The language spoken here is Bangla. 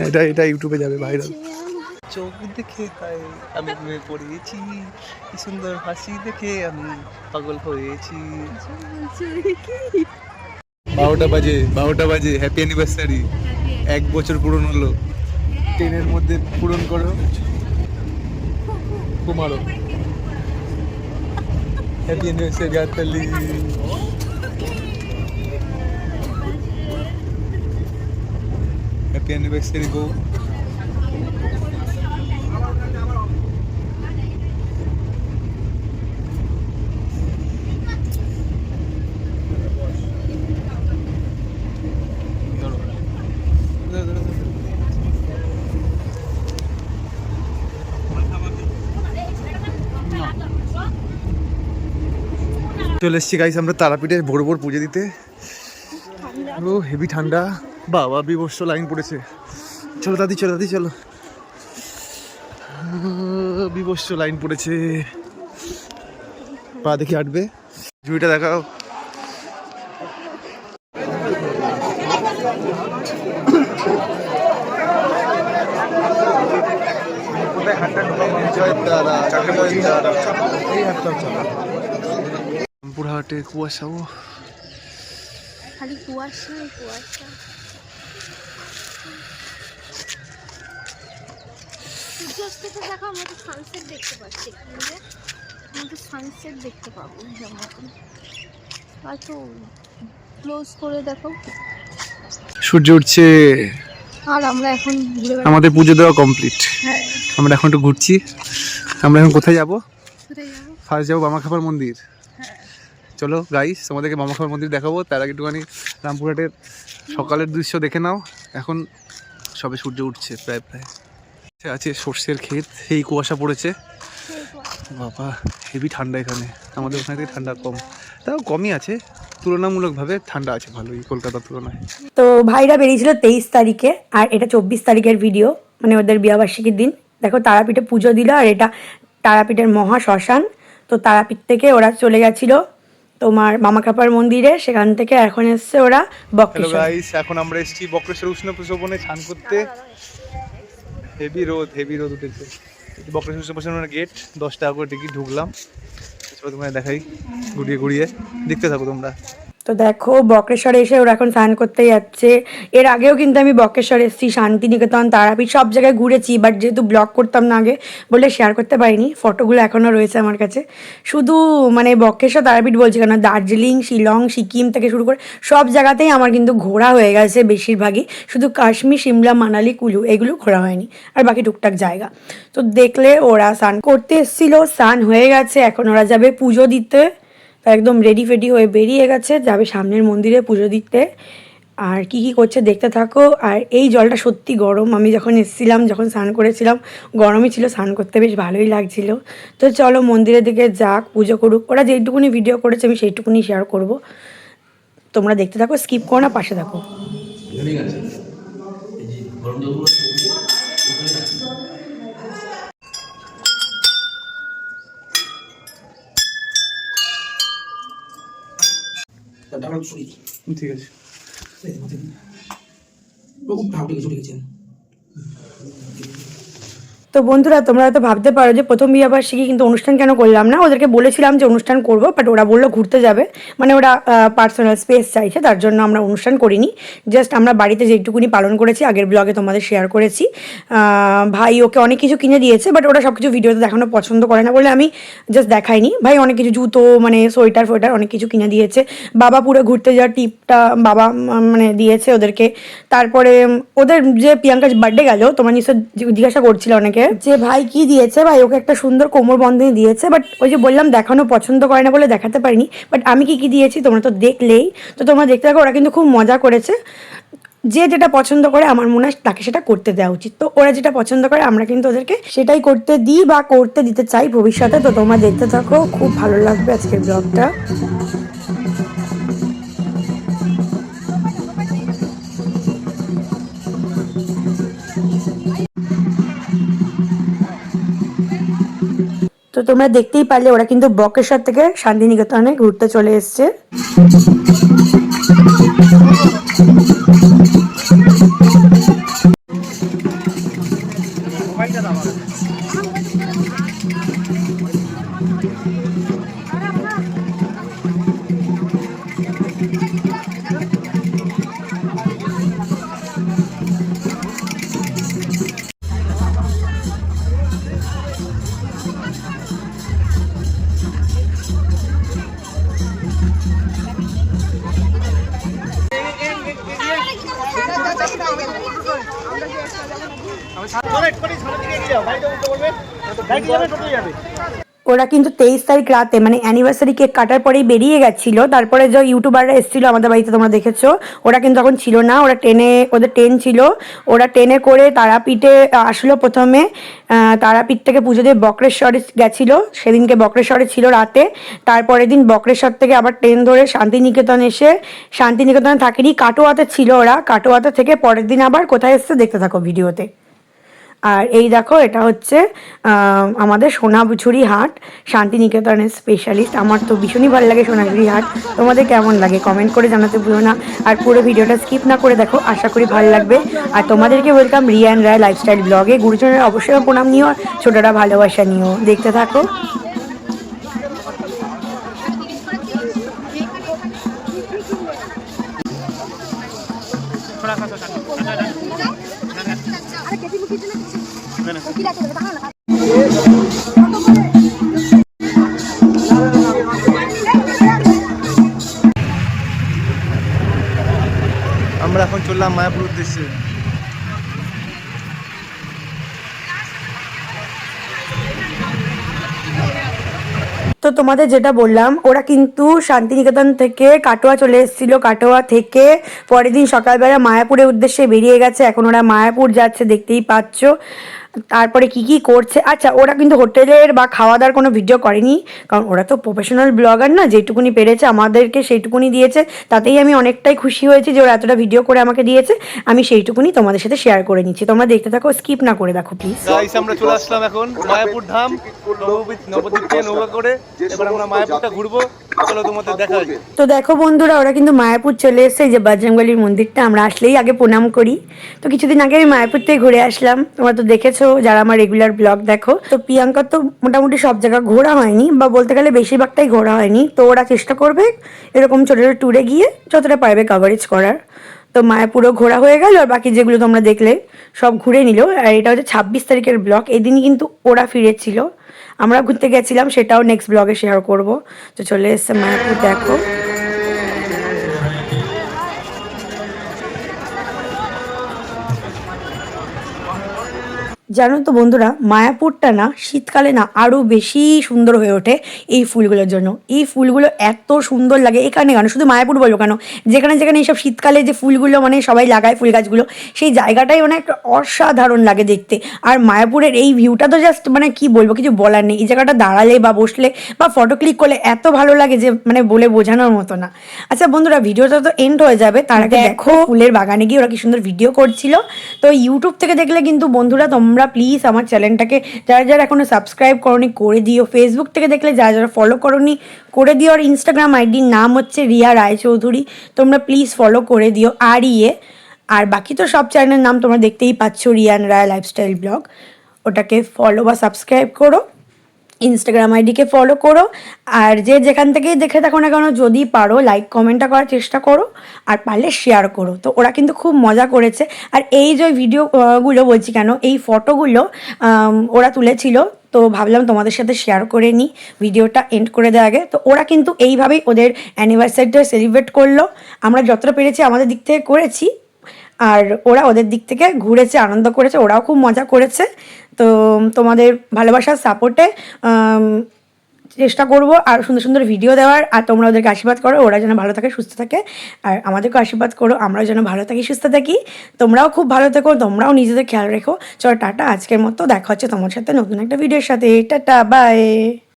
এটা ইউটিউবে যাবে ভাইরাল। চোখ দেখে হায় আমি প্রেমে পড়েছি, কি সুন্দর হাসি দেখে আমি পাগল হয়েছি। 12টা বাজে হ্যাপি অ্যানিভার্সারি। 1 বছর পূরণ হলো। 10-এর মধ্যে পূরণ করো, কুমারো হ্যাপি অ্যানিভার্সারি আতালি। হ্যাপি অ্যানিভার্সারি গো। চলে এসছি গাইস আমরা তারাপীঠে ভোর ভোর পুজো দিতে। ও হেভি ঠান্ডা, বাবা বিভৎস লাইন পড়েছে। চলো দাদি চলো দাদি চলো, বিভৎস লাইন পড়েছে। পা দেখি হাঁটবে, জুড়িটা দেখাও। রামপুরহাটে কুয়াশা, ও খালি কুয়াশা কুয়াশা। সূর্যাস্ত থেকে দেখো, আমরা তো সানসেট দেখতে পাচ্ছি। আমরা তো সানসেট দেখতে পাবো যেমন। হয়তো ক্লোজ করে দেখো, সূর্য উঠছে। আর আমরা এখন আমাদের পুজো দেওয়া কমপ্লিট। হ্যাঁ, আমরা এখন একটু ঘুরছি। আমরা এখন কোথায় যাবো? কোথায় যাবো? ফার্স্ট যাবো বামাখাপার মন্দির। চলো গাইস তোমাদেরকে বামাখাপার মন্দির দেখাবো। তার আগে একটুখানি রামপুরহাটের সকালের দৃশ্য দেখে নাও। এখন সবে সূর্য উঠছে প্রায় প্রায়। আছে সর্ষের ক্ষেত, এই কুয়াশা পড়েছে বাবা, হেভি ঠান্ডা এখানে। আমাদের ওখানে থেকে ঠান্ডা কম, তাও কমই আছে তুলনামূলকভাবে, ঠান্ডা আছে ভালোই কলকাতার তুলনায়। তো ভাইরা বেরিয়েছিল 23 তারিখে, আর এটা 24 তারিখের ভিডিও, মানে ওদের বিয়াবার্ষিকীর দিন। দেখো তারাপীঠে পুজো দিল, আর এটা তারাপীঠের মহা শ্মশান। তো তারাপীঠ থেকে ওরা চলে গেছিল তোমার মামাখাপার মন্দিরে, সেখান থেকে এখন এসছে ওরা বক্রেশ্বর। গাইস এখন আমরা এসেছি বক্রেশ্বর উষ্ণ প্রসবনে স্নান করতে। হেভি রোদ উঠেছে। বক্রেশ্বর উষ্ণ প্রসবনের গেট 10 টাকা করে টিকিট, ঢুকলাম। তোমায় দেখাই ঘুরিয়ে ঘুরিয়ে, দেখতে থাকো তোমরা। তো দেখো বক্রেশ্বরে এসে ওরা এখন স্নান করতে যাচ্ছে। এর আগেও কিন্তু আমি বক্রেশ্বর এসেছি, শান্তিনিকেতন, তারাপীঠ সব জায়গায় ঘুরেছি, বাট যেহেতু ব্লগ করতাম না আগে বলে শেয়ার করতে পারিনি। ফটোগুলো এখনও রয়েছে আমার কাছে। শুধু মানে বক্রেশ্বর তারাপীঠ বলছি কেন, দার্জিলিং, শিলং, সিকিম থেকে শুরু করে সব জায়গাতেই আমার কিন্তু ঘোরা হয়ে গেছে বেশিরভাগই। শুধু কাশ্মীর, সিমলা, মানালি, কুলু এগুলো ঘোরা হয়নি, আর বাকি টুকটাক জায়গা। তো দেখলে ওরা স্নান করতে এসেছিলো, স্নান হয়ে গেছে, এখন ওরা যাবে পুজো দিতে। একদম রেডি ফেডি হয়ে বেরিয়ে গেছে, যাবে সামনের মন্দিরে পুজো দিতে। আর কি কি করছে দেখতে থাকো। আর এই জলটা সত্যি গরম, আমি যখন এসেছিলাম, যখন স্নান করেছিলাম গরমই ছিল, স্নান করতে বেশ ভালোই লাগছিল। তো চলো মন্দিরের দিকে যাক, পুজো করুক। ওরা যেইটুকুনি ভিডিও করেছে আমি সেইটুকুনি শেয়ার করব, তোমরা দেখতে থাকো, স্কিপ করো না, পাশে থাকো। ঠিক আছে। তো বন্ধুরা তোমরা হয়তো ভাবতে পারো যে প্রথম বিয়েবার্ষিকী কিন্তু অনুষ্ঠান কেন করলাম না। ওদেরকে বলেছিলাম যে অনুষ্ঠান করব, বাট ওরা বললো ঘুরতে যাবে, মানে ওরা পার্সোনাল স্পেস চাইছে, তার জন্য আমরা অনুষ্ঠান করিনি। জাস্ট আমরা বাড়িতে যেটুকুনি পালন করেছি, আগের ব্লগে তোমাদের শেয়ার করেছি। ভাই ওকে অনেক কিছু কিনে দিয়েছে, বাট ওরা সব কিছু ভিডিওতে দেখানো পছন্দ করে না বলে আমি জাস্ট দেখাইনি। ভাই অনেক কিছু জুতো, মানে সোয়েটার ফোয়েটার অনেক কিছু কিনে দিয়েছে। বাবা পুরো ঘুরতে যাওয়ার টিপটা বাবা মানে দিয়েছে ওদেরকে। তারপরে ওদের যে প্রিয়াঙ্কার বার্থডে গেল, তোমার নিশ্চয় জিজ্ঞাসা করছিল অনেকে যে ভাই কি দিয়েছে। ভাই ওকে একটা সুন্দর কোমর বন্ধনী দিয়েছে, বাট ওই যে বললাম দেখানো পছন্দ করে না বলে দেখাতে পারিনি। বাট আমি কি কি দিয়েছি তোমরা তো দেখলেই। তো তোমরা দেখতে থাকো, ওরা কিন্তু খুব মজা করেছে। যে যেটা পছন্দ করে আমার মনে হয় তাকে সেটা করতে দেওয়া উচিত। তো ওরা যেটা পছন্দ করে আমরা কিন্তু ওদেরকে সেটাই করতে দিই বা করতে দিতে চাই ভবিষ্যতে। তো তোমরা দেখতে থাকো, খুব ভালো লাগবে আজকের ব্লগটা। তো তোমরা দেখতেই পারলে ওরা কিন্তু বক্রেশ্বর থেকে শান্তিনিকেতনে ঘুরতে চলে এসছে। ওরা কিন্তু 23 তারিখ রাতে মানে অ্যানিভার্সারি কেক কাটার পরেই বেরিয়ে গেছিলো। তারপরে যে ইউটিউবাররা এসেছিলো আমাদের বাড়িতে, তোমরা দেখেছো, ওরা কিন্তু তখন ছিল না, ওরা ট্রেনে, ওদের ট্রেন ছিল, ওরা ট্রেনে করে তারাপীঠে আসলো প্রথমে। তারাপীঠ থেকে পুজো দিয়ে বক্রেশ্বরে গেছিলো, সেদিনকে বক্রেশ্বরে ছিল রাতে। তারপরের দিন বক্রেশ্বর থেকে আবার ট্রেন ধরে শান্তিনিকেতন এসে, শান্তিনিকেতনে থাকেনি, কাটোয়াতে ছিল ওরা, কাটোয়াতে থেকে পরের দিন আবার কোথায় এসছে দেখতে থাকো ভিডিওতে। আর এই দেখো, এটা হচ্ছে আমাদের সোনাঝুরি হাট, শান্তিনিকেতনের স্পেশালিস্ট। আমার তো ভীষণই ভালো লাগে সোনাঝুরি হাট। তোমাদের কেমন লাগে কমেন্ট করে জানাতে ভুলো না। আর পুরো ভিডিওটা স্কিপ না করে দেখো, আশা করি ভালো লাগবে। আর তোমাদেরকে ওয়েলকাম রিয়ান রায় লাইফস্টাইল ব্লগে। গুরুজনের অবশ্যই প্রণাম নিও, আর ছোটরা ভালোবাসা নিও। দেখতে থাকো। আমরা এখন চললাম মায়াপুর উদ্দেশ্যে। তো তোমাদের যেটা বললাম, ওরা কিন্তু শান্তিনিকেতন থেকে কাটোয়া চলে এসেছিল, কাটোয়া থেকে পরের দিন সকালবেলা মায়াপুরের উদ্দেশ্যে বেরিয়ে গেছে। এখন ওরা মায়াপুর যাচ্ছে, দেখতেই পাচ্ছ। তারপরে কি কি করছে, আচ্ছা ওরা কিন্তু হোটেলের বা খাওয়া দাওয়ার কোনো ভিডিও করেনি, কারণ ওরা তো প্রফেশনাল ব্লগার না, যেটুকুনি পেরেছে আমাদেরকে সেইটুকুনি দিয়েছে। তাতেই আমি অনেকটাই খুশি হয়েছি যে ওরা এতটা ভিডিও করে আমাকে দিয়েছে। আমি সেইটুকুনি তোমাদের সাথে শেয়ার করে নিচ্ছি, তোমরা দেখতে থাকো, স্কিপ না করে দেখো প্লিজ। গাইস আমরা চলে আসলাম এখন মায়াপুর ধাম, নবদ্বীপ থেকে নৌকা করে। এবার আমরা মায়াপুরটা ঘুরবো, চলো তোমাদের দেখাই। তো দেখো বন্ধুরা, ওরা কিন্তু মায়াপুর চলে এসেছে। এই যে বজরংবলীর মন্দিরটা, আমরা আসলেই আগে প্রণাম করি। তো কিছুদিন আগে আমি মায়াপুর থেকে ঘুরে আসলাম, তোমরা তো দেখেছো যারা আমার রেগুলার ব্লগ দেখো। তো প্রিয়াঙ্কার তো মোটামুটি সব জায়গা ঘোরা হয়নি, বা বলতে গেলে বেশিরভাগটাই ঘোরা হয়নি। তো ওরা চেষ্টা করবে এরকম ছোটো ছোটো ট্যুরে গিয়ে যতটা পারবে কভারেজ করার। তো মায়াপুরও ঘোরা হয়ে গেল, আর বাকি যেগুলো তোমরা দেখলে সব ঘুরে নিল। আর এটা হচ্ছে 26 তারিখের ব্লগ, এদিনই কিন্তু ওরা ফিরেছিল, আমরা ঘুরতে গেছিলাম, সেটাও নেক্সট ব্লগে শেয়ার করব। তো চলে এসছে মায়াপুর, দেখো। জানো তো বন্ধুরা, মায়াপুরটা না শীতকালে না আরও বেশি সুন্দর হয়ে ওঠে এই ফুলগুলোর জন্য। এই ফুলগুলো এত সুন্দর লাগে এখানে, কেন শুধু মায়াপুর বলবো কেন, যেখানে যেখানে এইসব শীতকালে যে ফুলগুলো মানে সবাই লাগায় ফুল গাছগুলো, সেই জায়গাটাই মানে একটা অসাধারণ লাগে দেখতে। আর মায়াপুরের এই ভিউটা তো জাস্ট মানে কি বলবো, কিছু বলার নেই। এই জায়গাটা দাঁড়ালে বা বসলে বা ফটো ক্লিক করলে এত ভালো লাগে যে মানে বলে বোঝানোর মতো না। আচ্ছা বন্ধুরা, ভিডিওটা তো এন্ড হয়ে যাবে, তার আগে দেখো ফুলের বাগানে গিয়ে ওরা কি সুন্দর ভিডিও করছিল। তো ইউটিউব থেকে দেখলে কিন্তু বন্ধুরা তোমরা প্লিজ আমার চ্যানেলটাকে যারা যারা এখনও সাবস্ক্রাইব করোনি করে দিও। ফেসবুক থেকে দেখলে যারা যারা ফলো করোনি করে দিও। আর ইনস্টাগ্রাম আইডির নাম হচ্ছে রিয়া রায়চৌধুরী, তোমরা প্লিজ ফলো করে দিও REA। আর বাকি তো সব চ্যানেলের নাম তোমরা দেখতেই পাচ্ছ, রিয়ান রায় লাইফস্টাইল ব্লগ, ওটাকে ফলো বা সাবস্ক্রাইব করো। ইনস্টাগ্রাম আইডিকে ফলো করো। আর যে যেখান থেকেই দেখে থাকো না কেন, যদি পারো লাইক কমেন্টটা করার চেষ্টা করো, আর পারলে শেয়ার করো। তো ওরা কিন্তু খুব মজা করেছে। আর এই যে ভিডিওগুলো বলছি কেন, এই ফটোগুলো ওরা তুলেছিল, তো ভাবলাম তোমাদের সাথে শেয়ার করে নিই, ভিডিওটা এন্ড করে দেওয়ার আগে। তো ওরা কিন্তু এইভাবেই ওদের অ্যানিভার্সারিটা সেলিব্রেট করলো। আমরা যতটা পেরেছি আমাদের দিক থেকে করেছি, আর ওরা ওদের দিক থেকে ঘুরেছে, আনন্দ করেছে, ওরাও খুব মজা করেছে। তো তোমাদের ভালোবাসার সাপোর্টে চেষ্টা করব আর সুন্দর সুন্দর ভিডিও দেওয়ার। আর তোমরা ওদেরকে আশীর্বাদ করো, ওরা যেন ভালো থাকে, সুস্থ থাকে। আর আমাদেরকেও আশীর্বাদ করো, আমরাও যেন ভালো থাকি, সুস্থ থাকি। তোমরাও খুব ভালো থেকো, তোমরাও নিজেদের খেয়াল রেখো। চলো টাটা, আজকের মতো দেখা হচ্ছে তোমার সাথে নতুন একটা ভিডিওর সাথে। Tata, by.